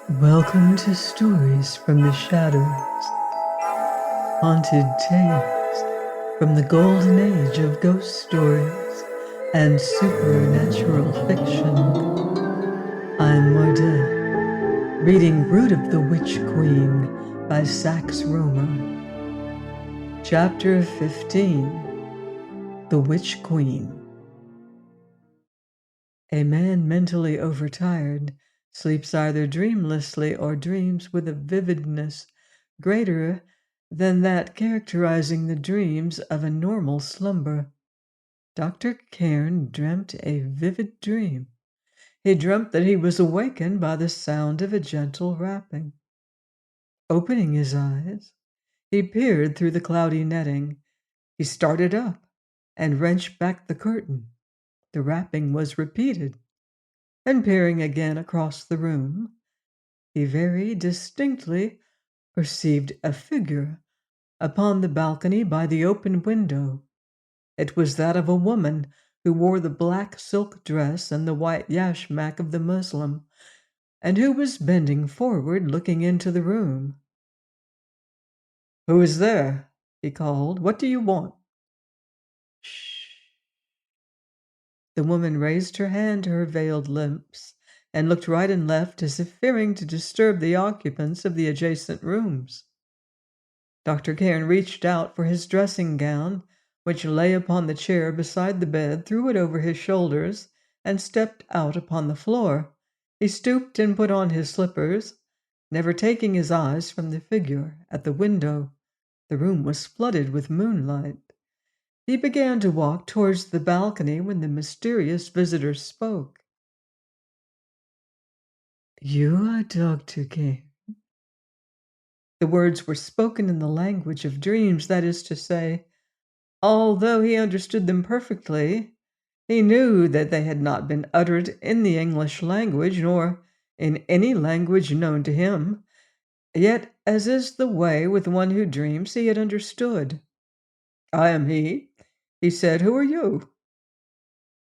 Welcome to Stories from the Shadows, haunted tales from the golden age of ghost stories and supernatural fiction. I'm Mordeh, reading Brood of the Witch Queen by Sax Rohmer. Chapter 15, The Witch Queen. A man mentally overtired sleeps either dreamlessly or dreams with a vividness greater than that characterizing the dreams of a normal slumber. Dr. Cairn dreamt a vivid dream. He dreamt that he was awakened by the sound of a gentle rapping. Opening his eyes, he peered through the cloudy netting. He started up and wrenched back the curtain. The rapping was repeated. And peering again across the room, he very distinctly perceived a figure upon the balcony by the open window. It was that of a woman who wore the black silk dress and the white yashmak of the Muslim, and who was bending forward looking into the room. "Who is there?" he called. "What do you want?" "Shh." The woman raised her hand to her veiled lips and looked right and left as if fearing to disturb the occupants of the adjacent rooms. Dr. Cairn reached out for his dressing gown, which lay upon the chair beside the bed, threw it over his shoulders, and stepped out upon the floor. He stooped and put on his slippers, never taking his eyes from the figure at the window. The room was flooded with moonlight. He began to walk towards the balcony when the mysterious visitor spoke. "You are Dr. Cairn." The words were spoken in the language of dreams, that is to say, although he understood them perfectly, he knew that they had not been uttered in the English language, nor in any language known to him. Yet, as is the way with one who dreams, he had understood. "I am he said. "Who are you?"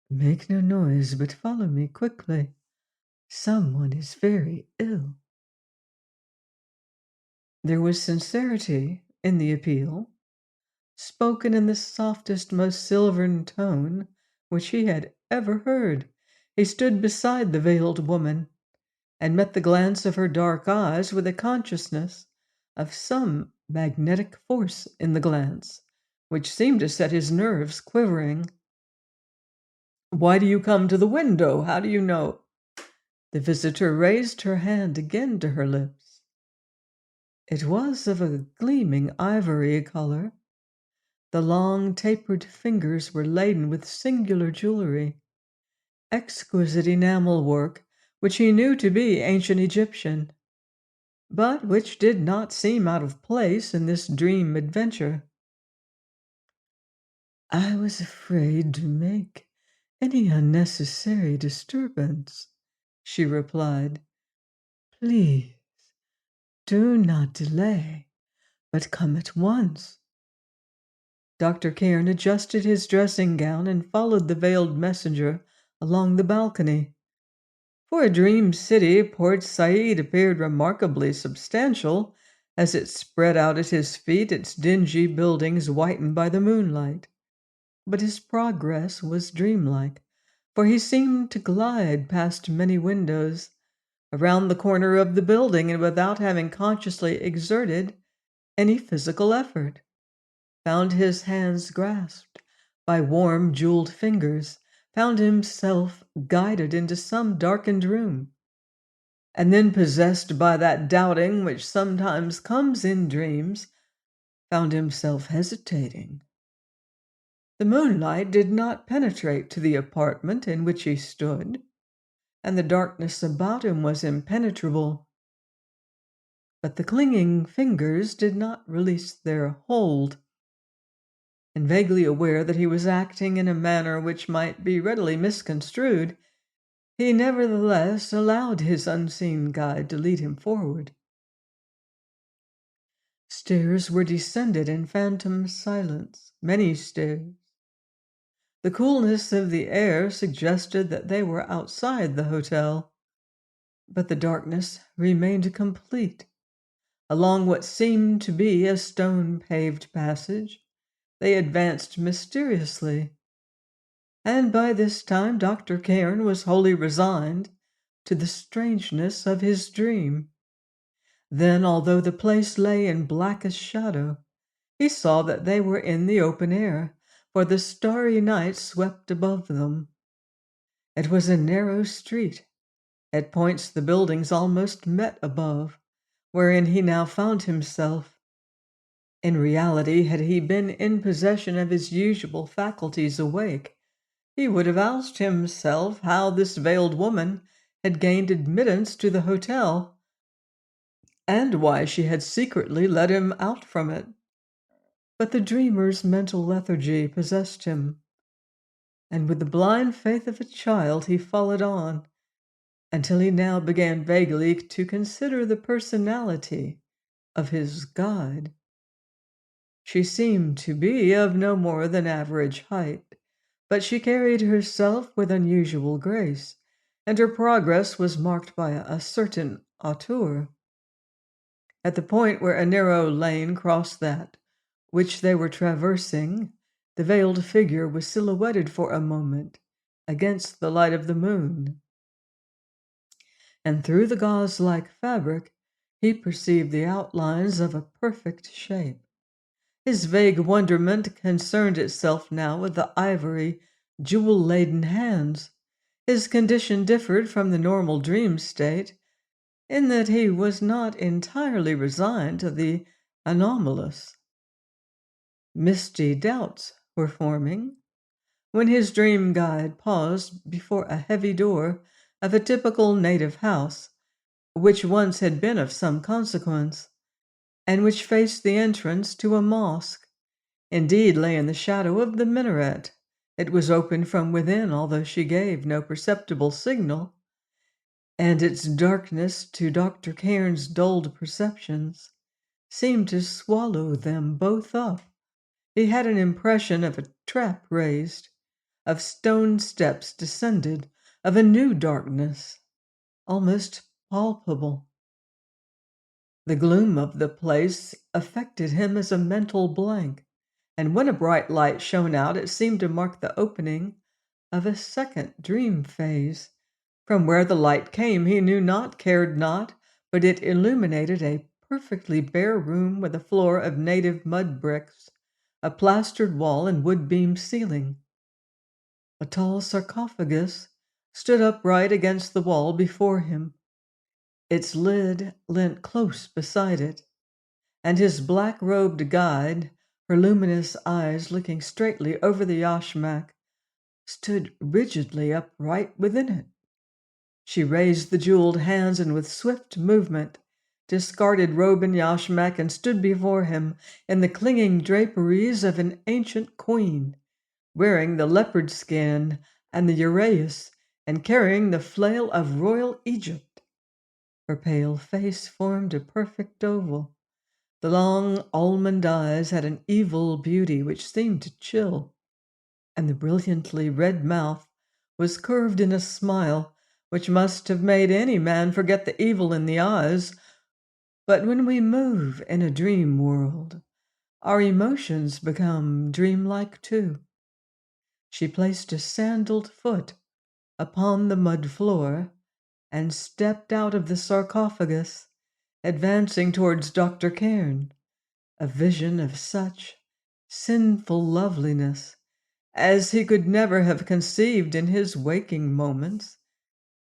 "Make no noise, but follow me quickly. Someone is very ill." There was sincerity in the appeal, spoken in the softest, most silvern tone which he had ever heard. He stood beside the veiled woman and met the glance of her dark eyes with a consciousness of some magnetic force in the glance, which seemed to set his nerves quivering. "Why do you come to the window? How do you know?" The visitor raised her hand again to her lips. It was of a gleaming ivory color. The long, tapered fingers were laden with singular jewelry, exquisite enamel work, which he knew to be ancient Egyptian, but which did not seem out of place in this dream adventure. "I was afraid to make any unnecessary disturbance," she replied. "Please, do not delay, but come at once." Dr. Cairn adjusted his dressing gown and followed the veiled messenger along the balcony. For a dream city, Port Said appeared remarkably substantial as it spread out at his feet, its dingy buildings whitened by the moonlight. But his progress was dreamlike, for he seemed to glide past many windows, around the corner of the building, and without having consciously exerted any physical effort, found his hands grasped by warm, jeweled fingers, found himself guided into some darkened room, and then, possessed by that doubting which sometimes comes in dreams, found himself hesitating. The moonlight did not penetrate to the apartment in which he stood, and the darkness about him was impenetrable. But the clinging fingers did not release their hold, and vaguely aware that he was acting in a manner which might be readily misconstrued, he nevertheless allowed his unseen guide to lead him forward. Stairs were descended in phantom silence, many stairs. The coolness of the air suggested that they were outside the hotel. But the darkness remained complete. Along what seemed to be a stone-paved passage, they advanced mysteriously, and by this time Dr. Cairn was wholly resigned to the strangeness of his dream. Then, although the place lay in blackest shadow, he saw that they were in the open air, for the starry night swept above them. It was a narrow street. At points the buildings almost met above, wherein he now found himself. In reality, had he been in possession of his usual faculties awake, he would have asked himself how this veiled woman had gained admittance to the hotel, and why she had secretly let him out from it. But the dreamer's mental lethargy possessed him, and with the blind faith of a child he followed on, until he now began vaguely to consider the personality of his guide. She seemed to be of no more than average height, but she carried herself with unusual grace, and her progress was marked by a certain hauteur. At the point where a narrow lane crossed that which they were traversing, the veiled figure was silhouetted for a moment against the light of the moon, and through the gauze-like fabric he perceived the outlines of a perfect shape. His vague wonderment concerned itself now with the ivory, jewel-laden hands. His condition differed from the normal dream state in that he was not entirely resigned to the anomalous. Misty doubts were forming when his dream guide paused before a heavy door of a typical native house, which once had been of some consequence, and which faced the entrance to a mosque. Indeed, lay in the shadow of the minaret. It was open from within, although she gave no perceptible signal, and its darkness, to Dr. Cairn's dulled perceptions, seemed to swallow them both up. He had an impression of a trap raised, of stone steps descended, of a new darkness, almost palpable. The gloom of the place affected him as a mental blank, and when a bright light shone out, it seemed to mark the opening of a second dream phase. From where the light came, he knew not, cared not, but it illuminated a perfectly bare room with a floor of native mud bricks, a plastered wall, and wood-beam ceiling. A tall sarcophagus stood upright against the wall before him. Its lid leant close beside it, and his black-robed guide, her luminous eyes looking straightly over the yashmak, stood rigidly upright within it. She raised the jeweled hands and with swift movement discarded robe and yashmak and stood before him in the clinging draperies of an ancient queen, wearing the leopard skin and the uraeus and carrying the flail of royal Egypt. Her pale face formed a perfect oval. The long almond eyes had an evil beauty which seemed to chill, and the brilliantly red mouth was curved in a smile which must have made any man forget the evil in the eyes. But when we move in a dream world, our emotions become dreamlike too. She placed a sandaled foot upon the mud floor and stepped out of the sarcophagus, advancing towards Dr. Cairn, a vision of such sinful loveliness as he could never have conceived in his waking moments.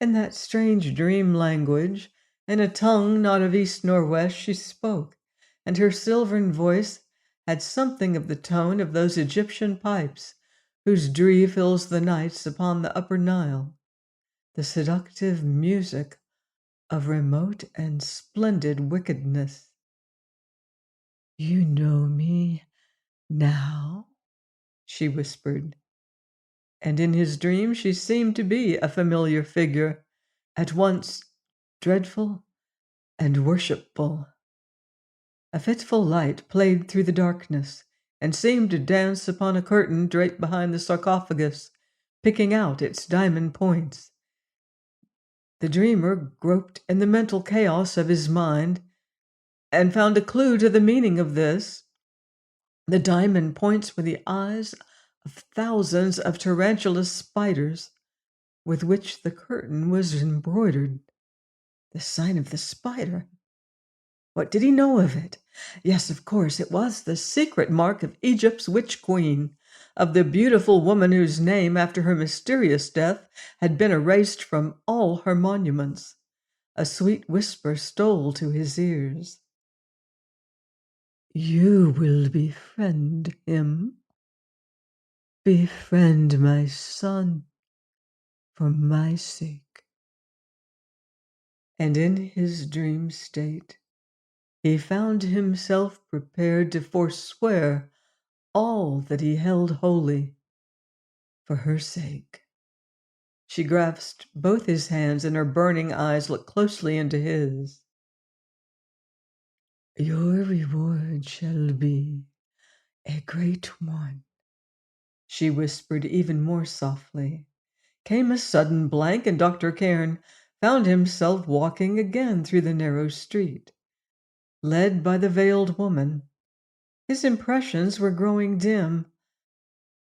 In that strange dream language, in a tongue not of east nor west, she spoke, and her silvern voice had something of the tone of those Egyptian pipes whose dree fills the nights upon the upper Nile, the seductive music of remote and splendid wickedness. "You know me now?" she whispered. And in his dream she seemed to be a familiar figure, at once dreadful and worshipful. A fitful light played through the darkness and seemed to dance upon a curtain draped behind the sarcophagus, picking out its diamond points. The dreamer groped in the mental chaos of his mind and found a clue to the meaning of this. The diamond points were the eyes of thousands of tarantulous spiders with which the curtain was embroidered. The sign of the spider. What did he know of it? Yes, of course, it was the secret mark of Egypt's witch queen, of the beautiful woman whose name, after her mysterious death, had been erased from all her monuments. A sweet whisper stole to his ears. You will befriend him. Befriend my son for my sake. And in his dream state, he found himself prepared to forswear all that he held holy for her sake. She grasped both his hands, and her burning eyes looked closely into his. Your reward shall be a great one, she whispered even more softly. Came a sudden blank, and Dr. Cairn found himself walking again through the narrow street, led by the veiled woman. His impressions were growing dim,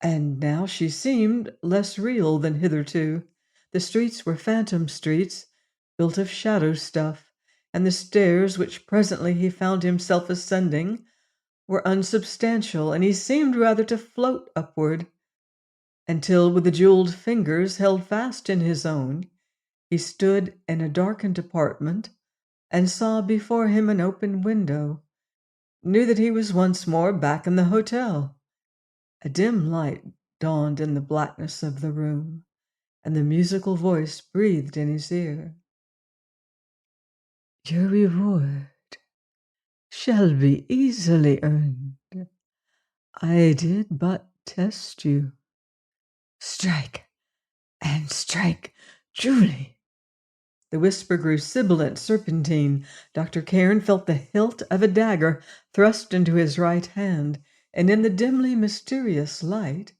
and now she seemed less real than hitherto. The streets were phantom streets, built of shadow stuff, and the stairs which presently he found himself ascending were unsubstantial, and he seemed rather to float upward, until, with the jeweled fingers held fast in his own, he stood in a darkened apartment and saw before him an open window, knew that he was once more back in the hotel. A dim light dawned in the blackness of the room, and the musical voice breathed in his ear. Your reward shall be easily earned. I did but test you. Strike, and strike truly. The whisper grew sibilant, serpentine. Dr. Cairn felt the hilt of a dagger thrust into his right hand, and in the dimly mysterious light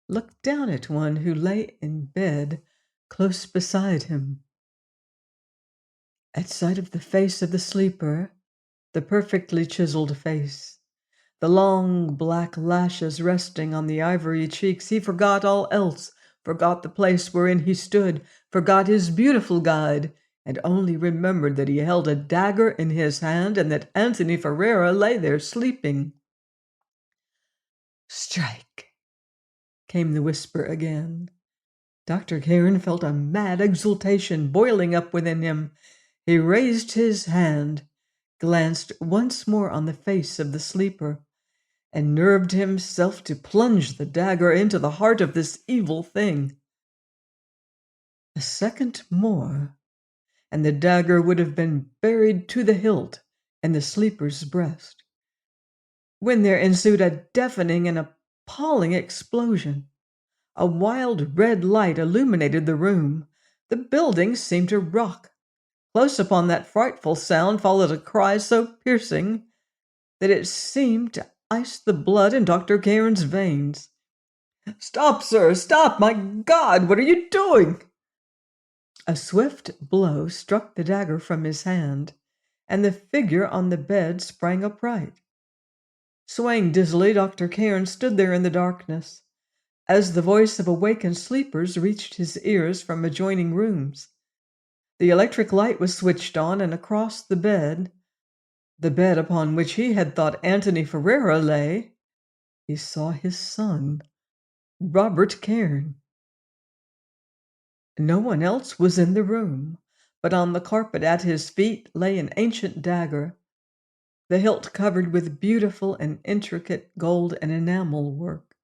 looked down at one who lay in bed close beside him. At sight of the face of the sleeper, the perfectly chiseled face, the long black lashes resting on the ivory cheeks, he forgot all else, forgot the place wherein he stood, forgot his beautiful guide, and only remembered that he held a dagger in his hand and that Antony Ferrara lay there sleeping. Strike, came the whisper again. Dr. Cairn felt a mad exultation boiling up within him. He raised his hand, glanced once more on the face of the sleeper, and nerved himself to plunge the dagger into the heart of this evil thing. A second more, and the dagger would have been buried to the hilt in the sleeper's breast, when there ensued a deafening and appalling explosion. A wild red light illuminated the room. The building seemed to rock. Close upon that frightful sound followed a cry so piercing that it seemed to ice the blood in Dr. Cairn's veins. Stop, sir, stop! My God, what are you doing? A swift blow struck the dagger from his hand, and the figure on the bed sprang upright. Swaying dizzily, Dr. Cairn stood there in the darkness, as the voice of awakened sleepers reached his ears from adjoining rooms. The electric light was switched on, and across the bed upon which he had thought Antony Ferrara lay, he saw his son, Robert Cairn. No one else was in the room, but on the carpet at his feet lay an ancient dagger, the hilt covered with beautiful and intricate gold and enamel work.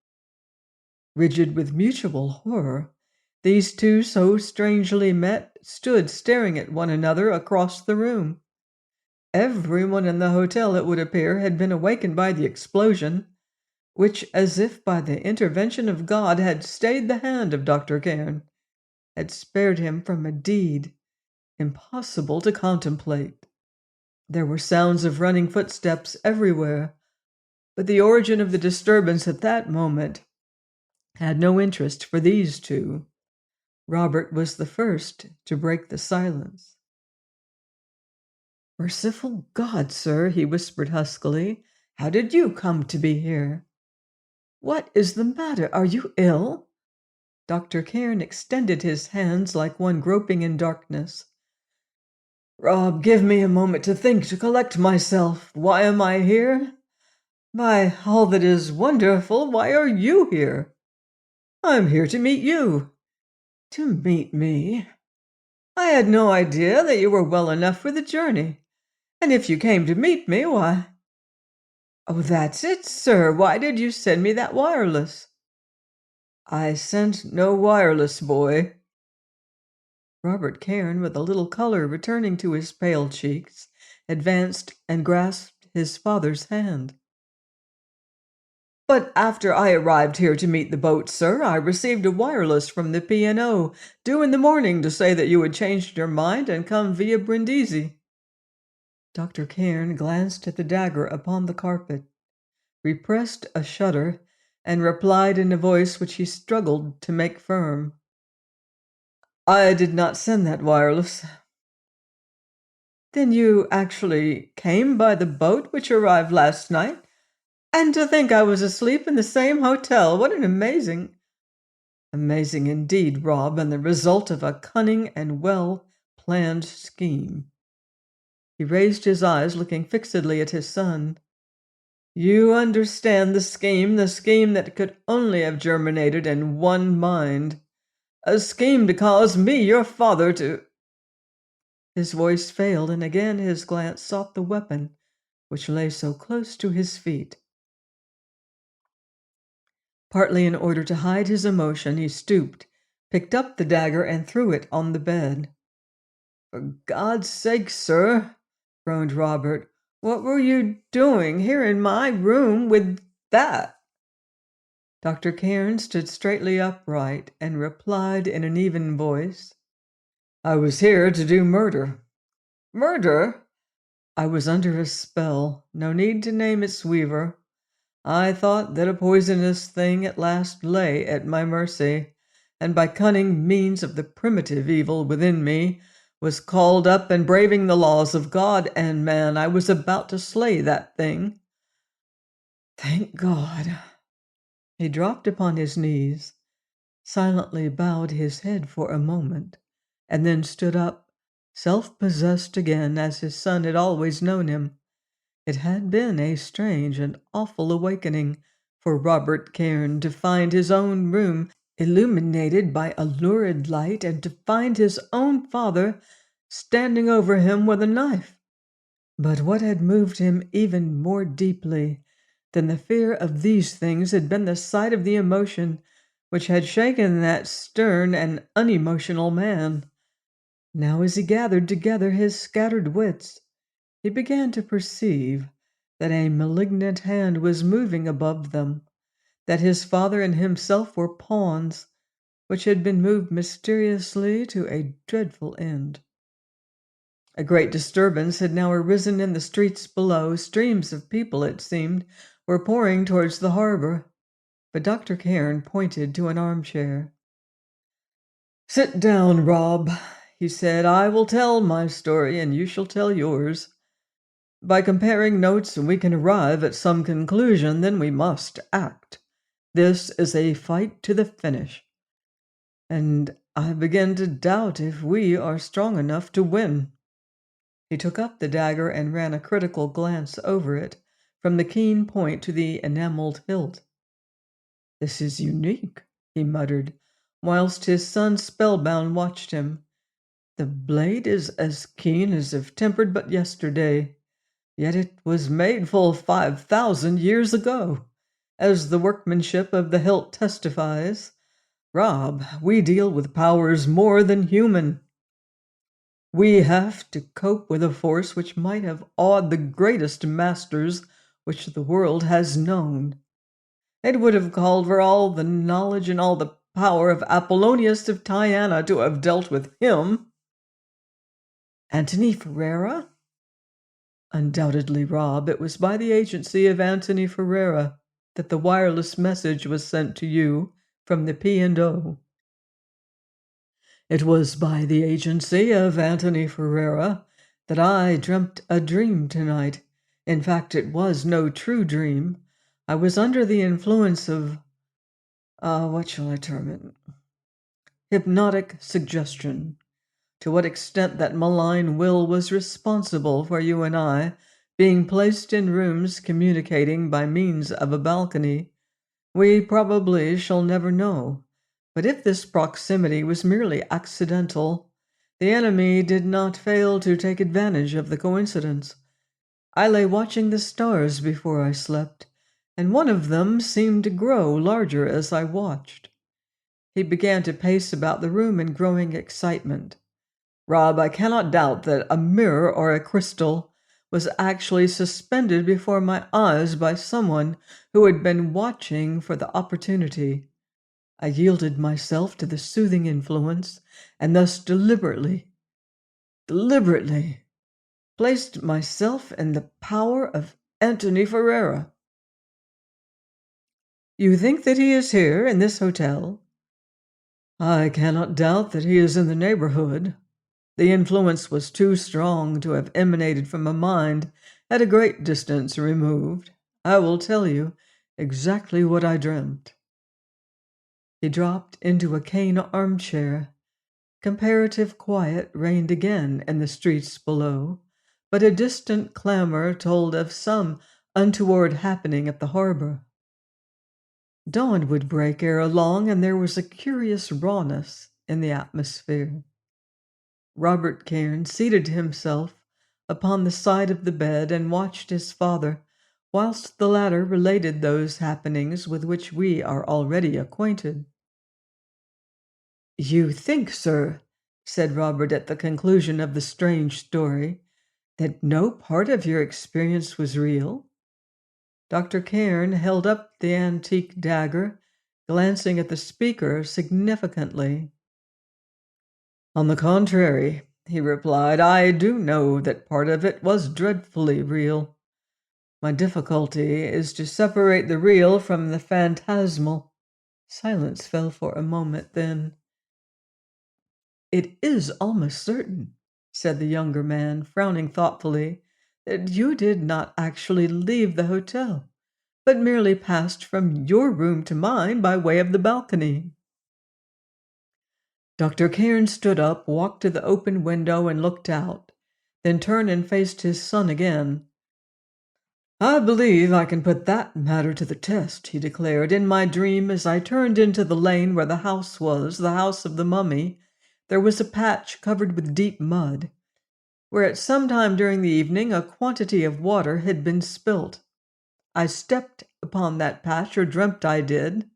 Rigid with mutual horror, these two, so strangely met, stood staring at one another across the room. Everyone in the hotel, it would appear, had been awakened by the explosion, which, as if by the intervention of God, had stayed the hand of Dr. Cairn, had spared him from a deed impossible to contemplate. There were sounds of running footsteps everywhere, but the origin of the disturbance at that moment had no interest for these two. Robert was the first to break the silence. "Merciful God, sir," he whispered huskily, "how did you come to be here? What is the matter? Are you ill?" Dr. Cairn extended his hands like one groping in darkness. "Rob, give me a moment to think, to collect myself. Why am I here? By all that is wonderful, why are you here? I'm here to meet you." "To meet me? I had no idea that you were well enough for the journey. And if you came to meet me, why—" "Oh, that's it, sir. Why did you send me that wireless?" "I sent no wireless, boy." Robert Cairn, with a little color returning to his pale cheeks, advanced and grasped his father's hand. "But after I arrived here to meet the boat, sir, I received a wireless from the P&O due in the morning to say that you had changed your mind and come via Brindisi." Dr. Cairn glanced at the dagger upon the carpet, repressed a shudder, and replied in a voice which he struggled to make firm. "I did not send that wireless." "Then you actually came by the boat which arrived last night? And to think I was asleep in the same hotel! What an amazing indeed, Rob, and the result of a cunning and well-planned scheme." He raised his eyes, looking fixedly at his son. "You understand the scheme that could only have germinated in one mind. A scheme to cause me, your father, to—" His voice failed, and again his glance sought the weapon which lay so close to his feet. Partly in order to hide his emotion, he stooped, picked up the dagger, and threw it on the bed. "For God's sake, sir," groaned Robert, "what were you doing here in my room with that?" Dr. Cairn stood straightly upright and replied in an even voice, "I was here to do murder." "Murder?" "I was under a spell. No need to name its weaver. I thought that a poisonous thing at last lay at my mercy, and by cunning means of the primitive evil within me was called up, and braving the laws of God and man, I was about to slay that thing. Thank God." He dropped upon his knees, silently bowed his head for a moment, and then stood up, self-possessed again as his son had always known him. It had been a strange and awful awakening for Robert Cairn to find his own room illuminated by a lurid light, and to find his own father standing over him with a knife. But what had moved him even more deeply than the fear of these things had been the sight of the emotion which had shaken that stern and unemotional man. Now, as he gathered together his scattered wits, he began to perceive that a malignant hand was moving above them, that his father and himself were pawns which had been moved mysteriously to a dreadful end. A great disturbance had now arisen in the streets below. Streams of people, it seemed, were pouring towards the harbor. But Dr. Cairn pointed to an armchair. "Sit down, Rob," he said. "I will tell my story, and you shall tell yours. By comparing notes we can arrive at some conclusion, then we must act. This is a fight to the finish, and I begin to doubt if we are strong enough to win." He took up the dagger and ran a critical glance over it, from the keen point to the enameled hilt. "This is unique," he muttered, whilst his son spellbound watched him. "The blade is as keen as if tempered but yesterday. Yet it was made full 5,000 years ago, as the workmanship of the hilt testifies. Rob, we deal with powers more than human. We have to cope with a force which might have awed the greatest masters which the world has known. It would have called for all the knowledge and all the power of Apollonius of Tyana to have dealt with him." "Antony Ferrara?" "Undoubtedly, Rob. It was by the agency of Antony Ferrara that the wireless message was sent to you from the P&O. It was by the agency of Anthony Ferreira that I dreamt a dream tonight. In fact, it was no true dream. I was under the influence of, what shall I term it? Hypnotic suggestion. To what extent that malign will was responsible for you and I being placed in rooms communicating by means of a balcony, we probably shall never know. But if this proximity was merely accidental, the enemy did not fail to take advantage of the coincidence. I lay watching the stars before I slept, and one of them seemed to grow larger as I watched. He began to pace about the room in growing excitement. Rob, I cannot doubt that a mirror or a crystal was actually suspended before my eyes by someone who had been watching for the opportunity. I yielded myself to the soothing influence and thus deliberately, placed myself in the power of Anthony Ferreira. You think that he is here in this hotel? I cannot doubt that he is in the neighborhood. The influence was too strong to have emanated from a mind at a great distance removed. I will tell you exactly what I dreamt. He dropped into a cane armchair. Comparative quiet reigned again in the streets below, but a distant clamor told of some untoward happening at the harbor. Dawn would break ere long, and there was a curious rawness in the atmosphere. Robert Cairn seated himself upon the side of the bed and watched his father, whilst the latter related those happenings with which we are already acquainted. You think, sir, said Robert at the conclusion of the strange story, that no part of your experience was real? Dr. Cairn held up the antique dagger, glancing at the speaker significantly. On the contrary, he replied, I do know that part of it was dreadfully real. My difficulty is to separate the real from the phantasmal. Silence fell for a moment, then, It is almost certain, said the younger man, frowning thoughtfully, that you did not actually leave the hotel, but merely passed from your room to mine by way of the balcony. Dr. Cairn stood up, walked to the open window, and looked out, then turned and faced his son again. I believe I can put that matter to the test, he declared. In my dream, as I turned into the lane where the house was, the house of the mummy, there was a patch covered with deep mud, where at some time during the evening a quantity of water had been spilt. I stepped upon that patch, or dreamt I did.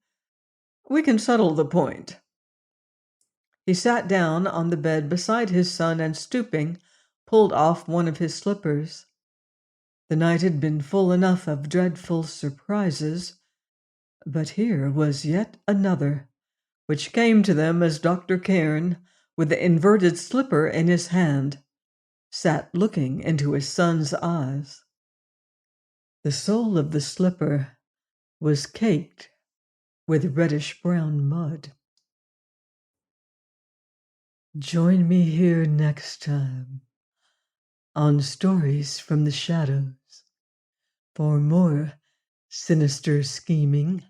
We can settle the point. He sat down on the bed beside his son and, stooping, pulled off one of his slippers. The night had been full enough of dreadful surprises, but here was yet another, which came to them as Dr. Cairn, with the inverted slipper in his hand, sat looking into his son's eyes. The sole of the slipper was caked with reddish-brown mud. Join me here next time on Stories from the Shadows for more sinister scheming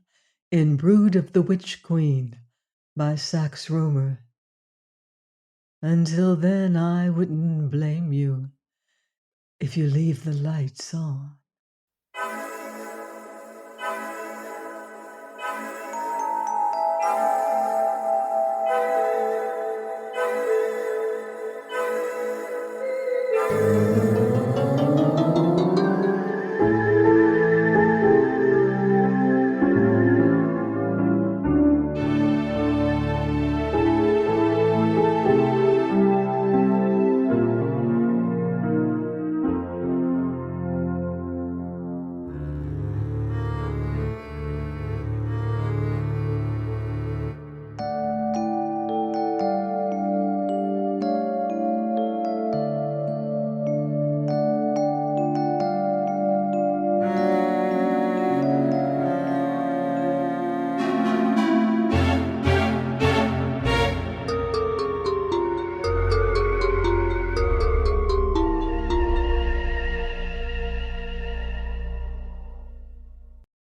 in Brood of the Witch Queen by Sax Rohmer. Until then, I wouldn't blame you if you leave the lights on.